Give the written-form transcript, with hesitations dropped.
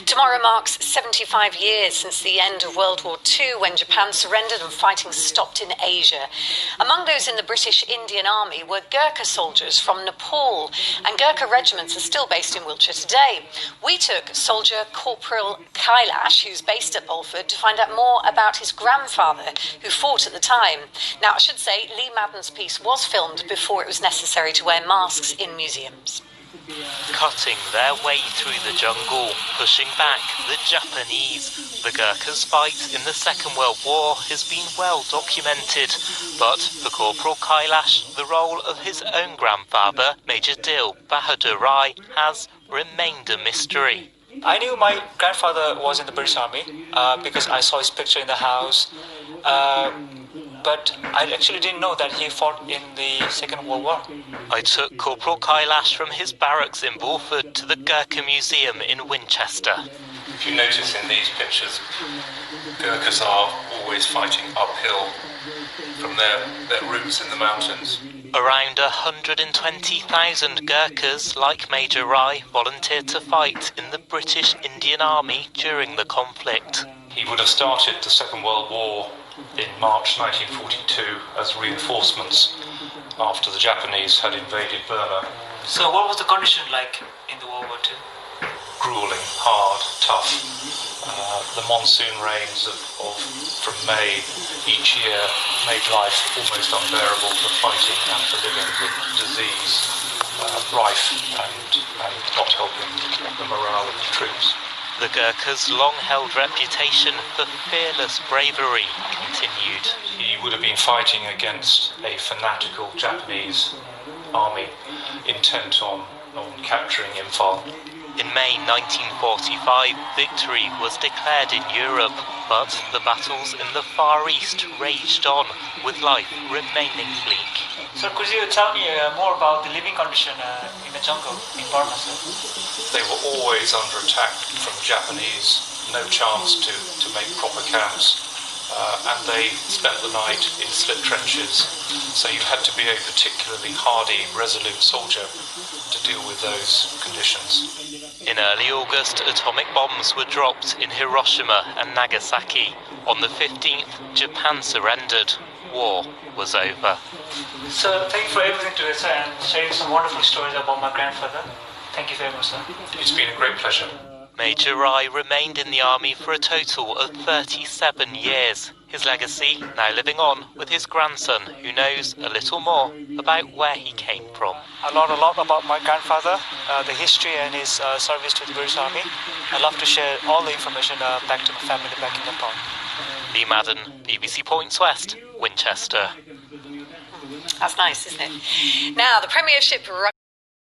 Tomorrow marks 75 years since the end of World War II, when Japan surrendered and fighting stopped in Asia. Among those in the British Indian Army were Gurkha soldiers from Nepal, and Gurkha regiments are still based in Wiltshire today. We took soldier Corporal Kailash, who's based at Bolford, to find out more about his grandfather, who fought at the time. Now, I should say, Lee Madden's piece was filmed before it was necessary to wear masks in museums. Cutting their way through the jungle, pushing back the Japanese. The Gurkhas' fight in the Second World War has been well documented, but for Corporal Kailash, the role of his own grandfather, Major Dil Bahadur Rai, has remained a mystery. I knew my grandfather was in the British Army because I saw his picture in the house, but I actually didn't know that he fought in the Second World War. I took Corporal Kailash from his barracks in Bulford to the Gurkha Museum in Winchester. If you notice in these pictures, Gurkhas are always fighting uphill from their roots in the mountains. Around 120,000 Gurkhas, like Major Rai, volunteered to fight in the British Indian Army during the conflict. He would have started the Second World War in March 1942 as reinforcements after the Japanese had invaded Burma. So what was the condition like in the World War II? Grueling, hard, tough. The monsoon rains from May each year made life almost unbearable for fighting and for living, with disease rife and not helping the morale of the troops. The Gurkhas' long-held reputation for fearless bravery continued. He would have been fighting against a fanatical Japanese army intent on capturing Imphal. In May 1945, victory was declared in Europe, but the battles in the Far East raged on, with life remaining bleak. So could you tell me more about the living condition in the jungle in Burma, sir? They were always under attack from Japanese, no chance to make proper camps, and they spent the night in slit trenches, so you had to be a particularly hardy, resolute soldier to deal with those conditions. In early August, atomic bombs were dropped in Hiroshima and Nagasaki. On the 15th, Japan surrendered. War was over. So thank you for everything today, sir, and sharing some wonderful stories about my grandfather. Thank you very much, sir. It's been a great pleasure. Major Rai remained in the army for a total of 37 years. His legacy now living on with his grandson, who knows a little more about where he came from. I learned a lot about my grandfather, the history and his service to the British Army. I'd love to share all the information back to my family back in Nepal. Lee Madden, BBC Points West, Winchester. That's nice, isn't it? Now, the Premiership